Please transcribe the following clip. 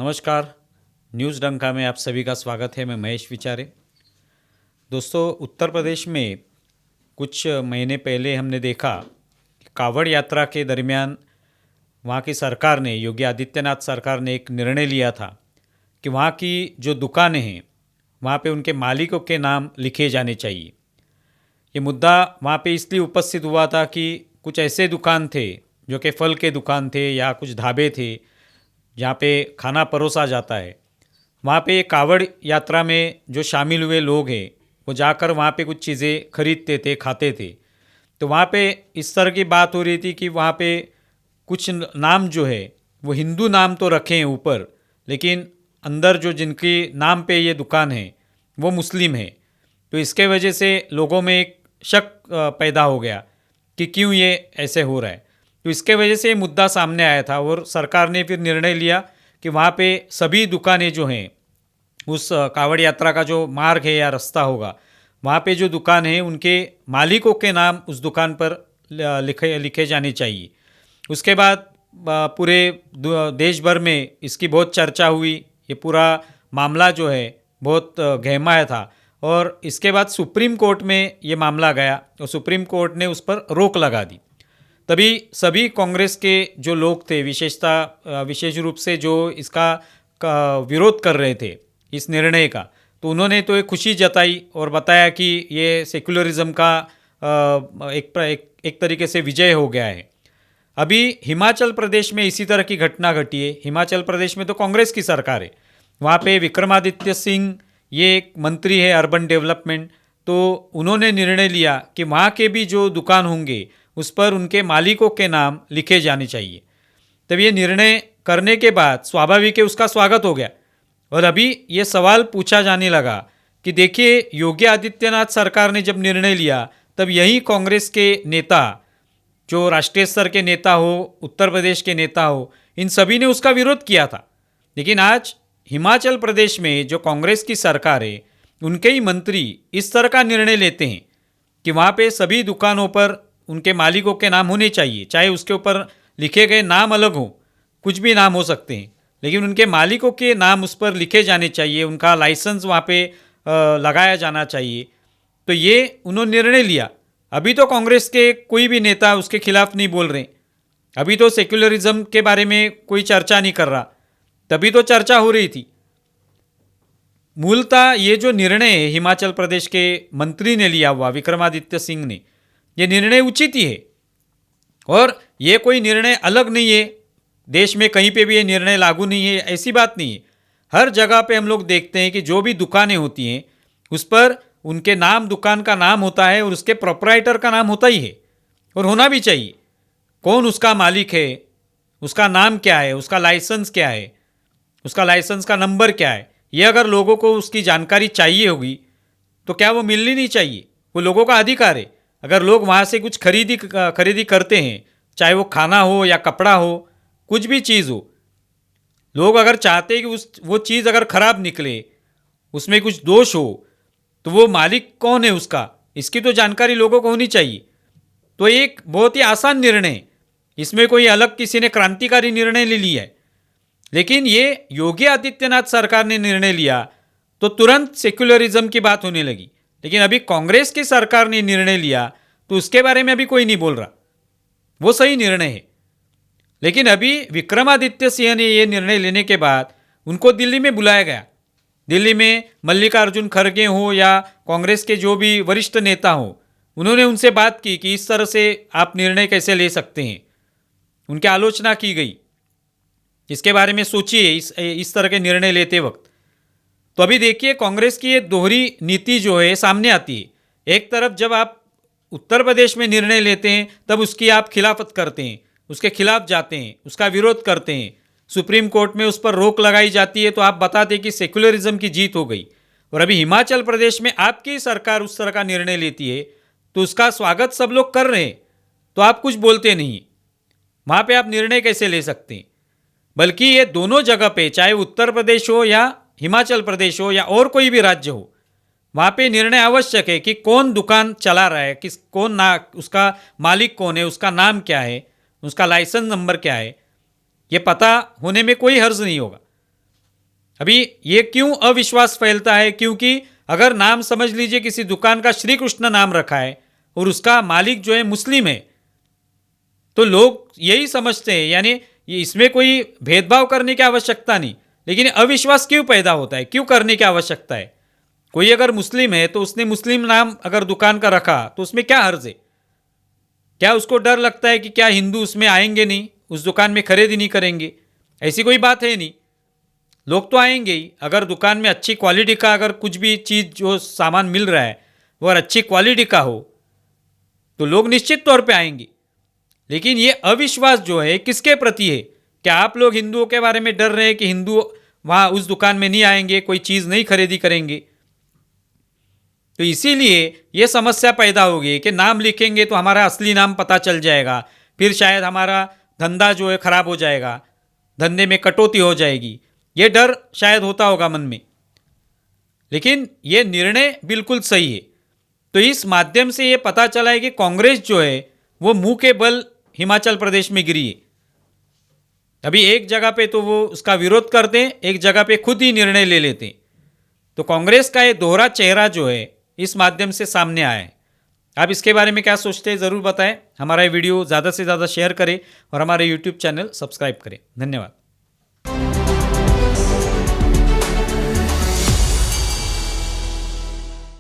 नमस्कार। न्यूज़ डंका में आप सभी का स्वागत है। मैं महेश विचारे। दोस्तों, उत्तर प्रदेश में कुछ महीने पहले हमने देखा कि कावड़ यात्रा के दरमियान वहाँ की सरकार ने, योगी आदित्यनाथ सरकार ने एक निर्णय लिया था कि वहाँ की जो दुकानें हैं वहाँ पे उनके मालिकों के नाम लिखे जाने चाहिए। ये मुद्दा वहाँ पे इसलिए उपस्थित हुआ था कि कुछ ऐसे दुकान थे जो कि फल के दुकान थे या कुछ ढाबे थे जहाँ पे खाना परोसा जाता है। वहाँ पे कावड़ यात्रा में जो शामिल हुए लोग हैं वो जाकर वहाँ पे कुछ चीज़ें खरीदते थे, खाते थे। तो वहाँ पे इस तरह की बात हो रही थी कि वहाँ पे कुछ नाम जो है वो हिंदू नाम तो रखे हैं ऊपर, लेकिन अंदर जो जिनके नाम पे ये दुकान है वो मुस्लिम है। तो इसके वजह से लोगों में एक शक पैदा हो गया कि क्यों ये ऐसे हो रहा है। तो इसके वजह से ये मुद्दा सामने आया था और सरकार ने फिर निर्णय लिया कि वहाँ पे सभी दुकानें जो हैं, उस कावड़ यात्रा का जो मार्ग है या रास्ता होगा, वहाँ पे जो दुकान है उनके मालिकों के नाम उस दुकान पर लिखे लिखे जाने चाहिए। उसके बाद पूरे देश भर में इसकी बहुत चर्चा हुई। ये पूरा मामला जो है बहुत गहमाया था और इसके बाद सुप्रीम कोर्ट में ये मामला गया और सुप्रीम कोर्ट ने उस पर रोक लगा दी। तभी सभी कांग्रेस के जो लोग थे, विशेष रूप से जो इसका विरोध कर रहे थे इस निर्णय का, तो उन्होंने तो एक खुशी जताई और बताया कि ये सेक्युलरिज्म का एक तरीके से विजय हो गया है। अभी हिमाचल प्रदेश में इसी तरह की घटना घटी है। हिमाचल प्रदेश में तो कांग्रेस की सरकार है। वहाँ पे विक्रमादित्य सिंह, ये एक मंत्री है अर्बन डेवलपमेंट, तो उन्होंने निर्णय लिया कि वहाँ के भी जो दुकान होंगे उस पर उनके मालिकों के नाम लिखे जाने चाहिए। तब ये निर्णय करने के बाद स्वाभाविक है उसका स्वागत हो गया। और अभी ये सवाल पूछा जाने लगा कि देखिए, योगी आदित्यनाथ सरकार ने जब निर्णय लिया तब यही कांग्रेस के नेता, जो राष्ट्रीय स्तर के नेता हो, उत्तर प्रदेश के नेता हो, इन सभी ने उसका विरोध किया था। लेकिन आज हिमाचल प्रदेश में जो कांग्रेस की सरकार है, उनके ही मंत्री इस तरह का निर्णय लेते हैं कि वहाँ पे सभी दुकानों पर उनके मालिकों के नाम होने चाहिए, चाहे उसके ऊपर लिखे गए नाम अलग हो, कुछ भी नाम हो सकते हैं, लेकिन उनके मालिकों के नाम उस पर लिखे जाने चाहिए, उनका लाइसेंस वहाँ पे लगाया जाना चाहिए। तो ये उन्होंने निर्णय लिया। अभी तो कांग्रेस के कोई भी नेता उसके खिलाफ नहीं बोल रहे। अभी तो सेक्युलरिज्म के बारे में कोई चर्चा नहीं कर रहा, तभी तो चर्चा हो रही थी। मूलतः ये जो निर्णय है हिमाचल प्रदेश के मंत्री ने लिया हुआ, विक्रमादित्य सिंह ने, ये निर्णय उचित ही है और ये कोई निर्णय अलग नहीं है। देश में कहीं पे भी ये निर्णय लागू नहीं है, ऐसी बात नहीं है। हर जगह पे हम लोग देखते हैं कि जो भी दुकानें होती हैं उस पर उनके नाम, दुकान का नाम होता है और उसके प्रोप्राइटर का नाम होता ही है और होना भी चाहिए। कौन उसका मालिक है, उसका नाम क्या है, उसका लाइसेंस क्या है, उसका लाइसेंस का नंबर क्या है, ये अगर लोगों को उसकी जानकारी चाहिए होगी तो क्या वो मिलनी नहीं चाहिए? वो लोगों का अधिकार है। अगर लोग वहाँ से कुछ खरीदी करते हैं, चाहे वो खाना हो या कपड़ा हो, कुछ भी चीज़ हो, लोग अगर चाहते हैं कि वो चीज़ अगर खराब निकले, उसमें कुछ दोष हो, तो वो मालिक कौन है उसका, इसकी तो जानकारी लोगों को होनी चाहिए। तो एक बहुत ही आसान निर्णय है, इसमें कोई अलग किसी ने क्रांतिकारी निर्णय ले लिया है। लेकिन ये योगी आदित्यनाथ सरकार ने निर्णय लिया तो तुरंत सेक्युलरिज्म की बात होने लगी। लेकिन अभी कांग्रेस की सरकार ने निर्णय लिया तो उसके बारे में अभी कोई नहीं बोल रहा। वो सही निर्णय है। लेकिन अभी विक्रमादित्य सिंह ने ये निर्णय लेने के बाद उनको दिल्ली में बुलाया गया। दिल्ली में मल्लिकार्जुन खड़गे हो या कांग्रेस के जो भी वरिष्ठ नेता हो, उन्होंने उनसे बात की कि इस तरह से आप निर्णय कैसे ले सकते हैं। उनकी आलोचना की गई। इसके बारे में सोचिए इस तरह के निर्णय लेते वक्त। तो अभी देखिए, कांग्रेस की ये दोहरी नीति जो है सामने आती है। एक तरफ जब आप उत्तर प्रदेश में निर्णय लेते हैं तब उसकी आप खिलाफत करते हैं, उसके खिलाफ जाते हैं, उसका विरोध करते हैं, सुप्रीम कोर्ट में उस पर रोक लगाई जाती है, तो आप बताते कि सेक्युलरिज्म की जीत हो गई। और अभी हिमाचल प्रदेश में आपकी सरकार उस तरह का निर्णय लेती है तो उसका स्वागत सब लोग कर रहे हैं, तो आप कुछ बोलते नहीं। वहाँ पे आप निर्णय कैसे ले सकते हैं? बल्कि ये दोनों जगह पे, चाहे उत्तर प्रदेश हो या हिमाचल प्रदेश हो या और कोई भी राज्य हो, वहाँ पे निर्णय आवश्यक है कि कौन दुकान चला रहा है, कौन ना, उसका मालिक कौन है, उसका नाम क्या है, उसका लाइसेंस नंबर क्या है, ये पता होने में कोई हर्ज नहीं होगा। अभी ये क्यों अविश्वास फैलता है? क्योंकि अगर नाम समझ लीजिए किसी दुकान का श्री कृष्ण नाम रखा है और उसका मालिक जो है मुस्लिम है, तो लोग यही समझते हैं, यानी ये इसमें कोई भेदभाव करने की आवश्यकता नहीं। लेकिन अविश्वास क्यों पैदा होता है, क्यों करने की आवश्यकता है? कोई अगर मुस्लिम है तो उसने मुस्लिम नाम अगर दुकान का रखा तो उसमें क्या हर्ज है? क्या उसको डर लगता है कि क्या हिंदू उसमें आएंगे नहीं, उस दुकान में खरीदी नहीं करेंगे? ऐसी कोई बात है नहीं, लोग तो आएंगे ही। अगर दुकान में अच्छी क्वालिटी का अगर कुछ भी चीज़ जो सामान मिल रहा है वो अगर अच्छी क्वालिटी का हो तो लोग निश्चित तौर पे आएंगे। लेकिन ये अविश्वास जो है किसके प्रति है? क्या आप लोग हिंदुओं के बारे में डर रहे हैं कि हिंदू वहाँ उस दुकान में नहीं आएंगे, कोई चीज़ नहीं खरीदी करेंगे? तो इसीलिए ये समस्या पैदा होगी कि नाम लिखेंगे तो हमारा असली नाम पता चल जाएगा, फिर शायद हमारा धंधा जो है खराब हो जाएगा, धंधे में कटौती हो जाएगी, ये डर शायद होता होगा मन में। लेकिन ये निर्णय बिल्कुल सही है। तो इस माध्यम से ये पता चला है कि कांग्रेस जो है वो मुंह के बल हिमाचल प्रदेश में गिरी है। अभी एक जगह पे तो वो उसका विरोध करते हैं, एक जगह पे खुद ही निर्णय ले लेते हैं। तो कांग्रेस का ये दोहरा चेहरा जो है इस माध्यम से सामने आया है। आप इसके बारे में क्या सोचते हैं ज़रूर बताएं। हमारा ये वीडियो ज़्यादा से ज़्यादा शेयर करें और हमारे यूट्यूब चैनल सब्सक्राइब करें। धन्यवाद।